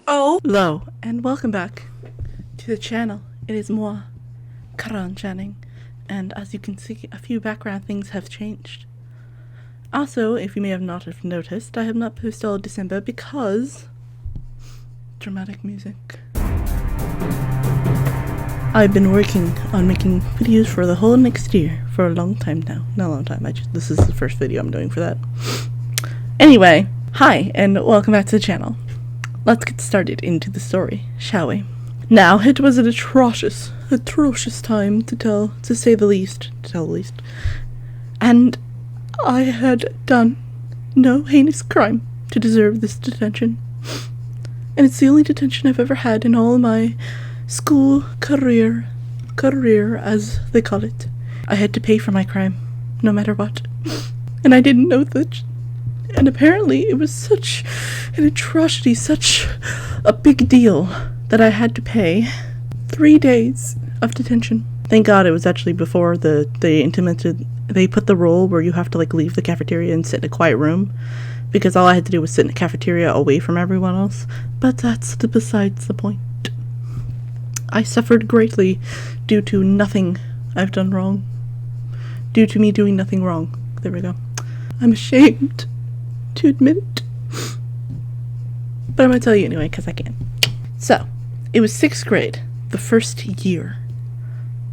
Oh! Hello, and welcome back to the channel. It is moi, Karan Channing, and as you can see, a few background things have changed. Also, if you may have not have noticed, I have not posted all of December because... dramatic music. I've been working on making videos for the whole next year for a long time now. Not a long time, this is the first video I'm doing for that. Anyway, hi, and welcome back to the channel. Let's get started into the story, shall we? Now, it was an atrocious time to say the least. And I had done no heinous crime to deserve this detention. And it's the only detention I've ever had in all my school career as they call it. I had to pay for my crime, no matter what. And I didn't know that. And apparently it was such an atrocity, such a big deal that I had to pay 3 days of detention. Thank God it was actually before they put the rule where you have to leave the cafeteria and sit in a quiet room, because all I had to do was sit in the cafeteria away from everyone else. But that's besides the point. I suffered greatly due to nothing I've done wrong. Due to me doing nothing wrong. There we go. I'm ashamed to admit it, but I'm gonna tell you anyway because I can. So, it was 6th grade, the first year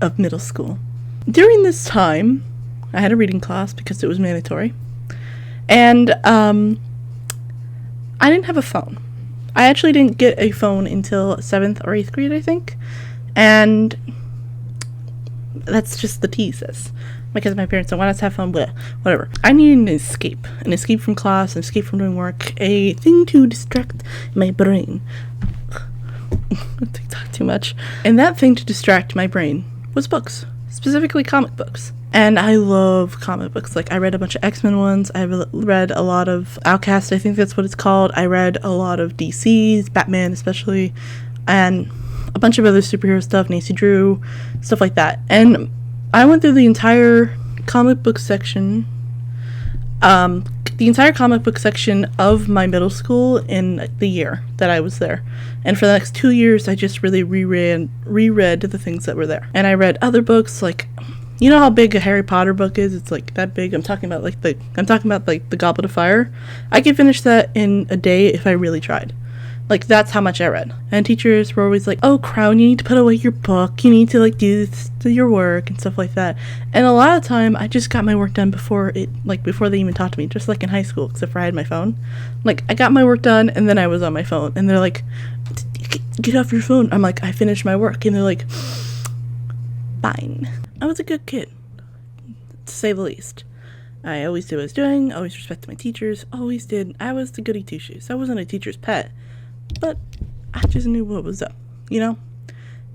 of middle school. During this time, I had a reading class because it was mandatory, and I didn't have a phone. I actually didn't get a phone until 7th or 8th grade, I think, and that's just the thesis. Because my parents don't want us to have fun, but whatever. I needed an escape from class, an escape from doing work, a thing to distract my brain. I talk too much. And that thing to distract my brain was books, specifically comic books. And I love comic books. I read a bunch of X-Men ones. I read a lot of Outcast, I think that's what it's called. I read a lot of DC's, Batman especially, and a bunch of other superhero stuff, Nancy Drew, stuff like that. And I went through the entire comic book section of my middle school in the year that I was there. And for the next 2 years, I just really reread the things that were there. And I read other books, you know how big a Harry Potter book is? It's that big. I'm talking about the Goblet of Fire. I could finish that in a day if I really tried. That's how much I read. And teachers were always like, oh, Crown, you need to put away your book. You need to, do your work and stuff like that. And a lot of time, I just got my work done before they even taught me. Just like in high school, except for I had my phone. I got my work done, and then I was on my phone. And they're like, get off your phone. I'm like, I finished my work. And they're like, fine. I was a good kid, to say the least. I always did what I was doing. Always respected my teachers. Always did. I was the goody two-shoes. I wasn't a teacher's pet. But I just knew what was up,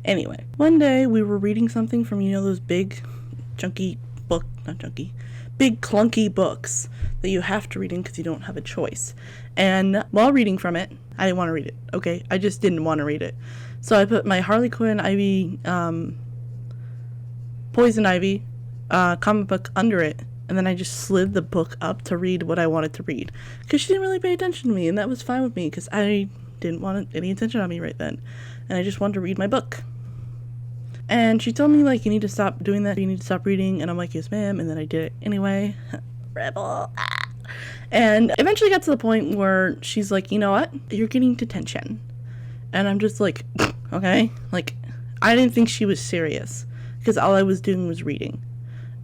Anyway, one day we were reading something from, those big, big clunky books that you have to read in because you don't have a choice. And while reading from it, I didn't want to read it, okay? I just didn't want to read it. So I put my Harley Quinn Ivy, Poison Ivy comic book under it. And then I just slid the book up to read what I wanted to read. Because she didn't really pay attention to me, and that was fine with me because I didn't want any attention on me right then. And I just wanted to read my book. And she told me, you need to stop doing that. You need to stop reading. And I'm like, yes, ma'am. And then I did it anyway. Rebel. And eventually got to the point where she's like, you know what? You're getting detention. And I'm just like, okay. I didn't think she was serious because all I was doing was reading.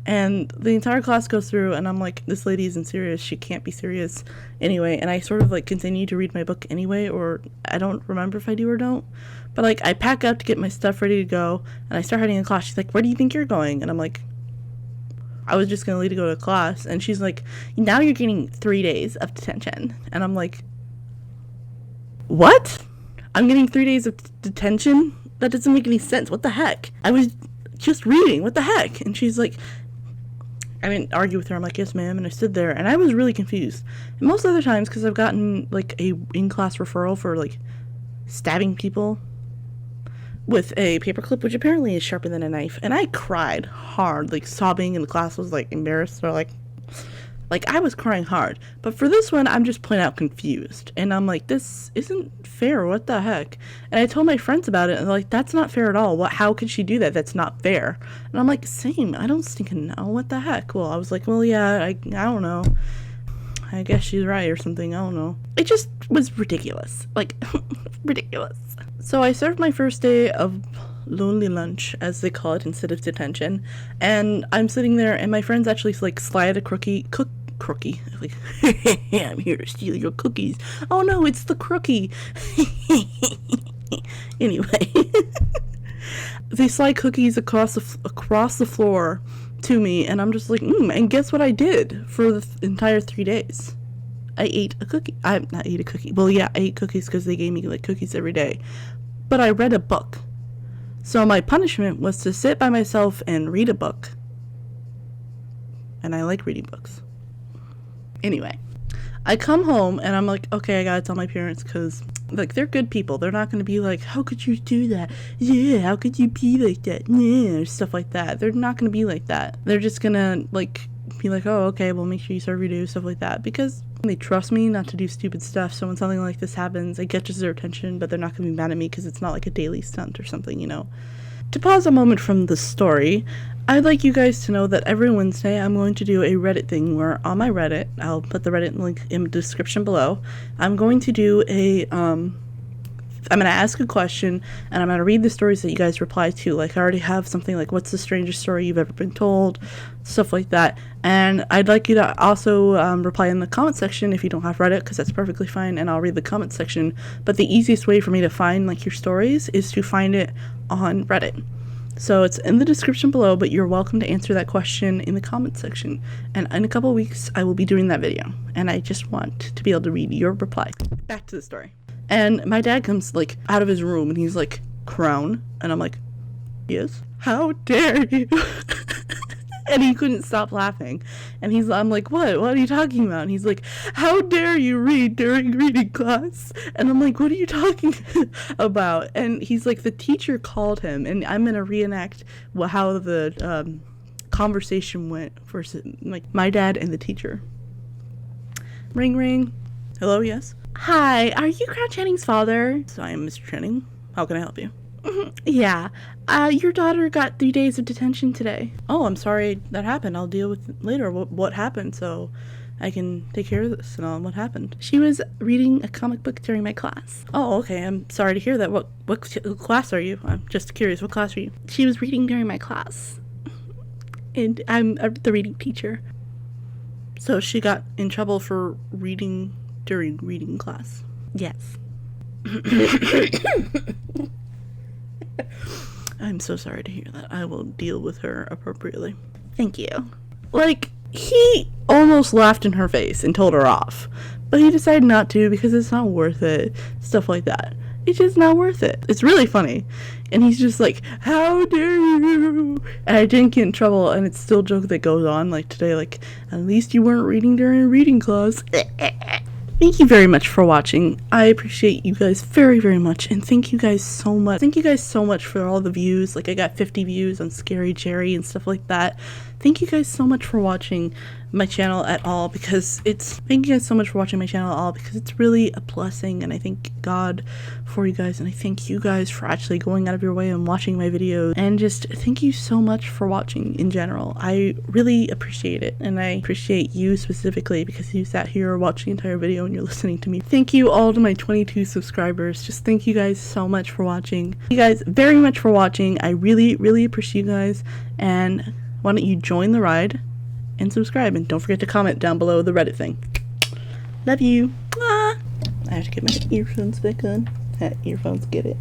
And the entire class goes through, and I'm like, this lady isn't serious. She can't be serious anyway. And I sort of continue to read my book anyway, or I don't remember if I do or don't. But I pack up to get my stuff ready to go, and I start heading in class. She's like, where do you think you're going? And I'm like, I was just going to leave to go to class. And she's like, now you're getting 3 days of detention. And I'm like, what? I'm getting 3 days of detention? That doesn't make any sense. What the heck? I was just reading. What the heck? And she's like, I didn't argue with her. I'm like, yes, ma'am. And I stood there, and I was really confused. And most other times, because I've gotten, a in-class referral for, stabbing people with a paperclip, which apparently is sharper than a knife. And I cried hard, sobbing, and the class was, embarrassed. They're like, Like, I was crying hard. But for this one, I'm just plain out confused. And I'm like, this isn't fair. What the heck? And I told my friends about it, and they're like, that's not fair at all. How could she do that? That's not fair. And I'm like, same. I don't stinking know. What the heck? Well, I was like, well, yeah, I don't know. I guess she's right or something. I don't know. It just was ridiculous. Like, ridiculous. So I served my first day of lonely lunch, as they call it, instead of detention. And I'm sitting there, and my friends actually, like, slide a crookie. Like, I'm here to steal your cookies. Oh, no, it's the crookie. Anyway. They slide cookies across the floor to me, and I'm just like, and guess what I did for the entire 3 days? I ate a cookie. I not ate a cookie. Well, yeah, I ate cookies because they gave me, like, cookies every day. But I read a book. So my punishment was to sit by myself and read a book. And I like reading books. Anyway, I come home and I'm like, okay, I gotta tell my parents because, like, they're good people. They're not gonna be like, how could you do that? Yeah, how could you be like that? Yeah, stuff like that. They're not gonna be like that. They're just gonna, like, be like, oh, okay, well, make sure you serve your due, stuff like that. Because they trust me not to do stupid stuff. So when something like this happens, it catches their attention, but they're not gonna be mad at me because it's not like a daily stunt or something, you know. To pause a moment from the story, I'd like you guys to know that every Wednesday I'm going to do a Reddit thing where on my Reddit, I'll put the Reddit link in the description below, I'm going to do I'm going to ask a question, and I'm going to read the stories that you guys reply to. Like, I already have something like, what's the strangest story you've ever been told? Stuff like that. And I'd like you to also reply in the comment section if you don't have Reddit, because that's perfectly fine, and I'll read the comment section. But the easiest way for me to find, like, your stories is to find it on Reddit. So it's in the description below, but you're welcome to answer that question in the comment section. And in a couple weeks, I will be doing that video. And I just want to be able to read your reply. Back to the story. And my dad comes, like, out of his room, and he's like, Crown? And I'm like, yes? How dare you? And he couldn't stop laughing. And I'm like, what are you talking about? And he's like, how dare you read during reading class? And I'm like, what are you talking about? And he's like, the teacher called him, and I'm gonna reenact how the conversation went for, like, my dad and the teacher. Ring, ring. Hello, yes? Hi, are you Crown Channing's father? So I am Mr. Channing. How can I help you? Yeah. Your daughter got 3 days of detention today. Oh, I'm sorry that happened. I'll deal with it later. What happened so I can take care of this and all. What happened? She was reading a comic book during my class. Oh, okay. I'm sorry to hear that. What class are you? I'm just curious. What class are you? She was reading during my class. And I'm the reading teacher. So she got in trouble for reading during reading class. Yes. I'm so sorry to hear that. I will deal with her appropriately. Thank you. Like, he almost laughed in her face and told her off, but he decided not to because it's not worth it. Stuff like that. It's just not worth it. It's really funny. And he's just like, how dare you? And I didn't get in trouble, and it's still a joke that goes on, like today, like, at least you weren't reading during reading class. Thank you very much for watching. I appreciate you guys very, very much, and thank you guys so much. Thank you guys so much for all the views. Like, I got 50 views on Scary Jerry and stuff like that. Thank you guys so much for watching my channel at all, because it's really a blessing, and I thank God for you guys, and I thank you guys for actually going out of your way and watching my videos, and just thank you so much for watching in general. I really appreciate it, and I appreciate you specifically because you sat here watching the entire video and you're listening to me. Thank you all to my 22 subscribers. Just thank you guys so much for watching. Thank you guys very much for watching. I really, really appreciate you guys, and why don't you join the ride and subscribe, and don't forget to comment down below the Reddit thing. Love you. Mwah. I have to get my earphones back on. Earphones, get it.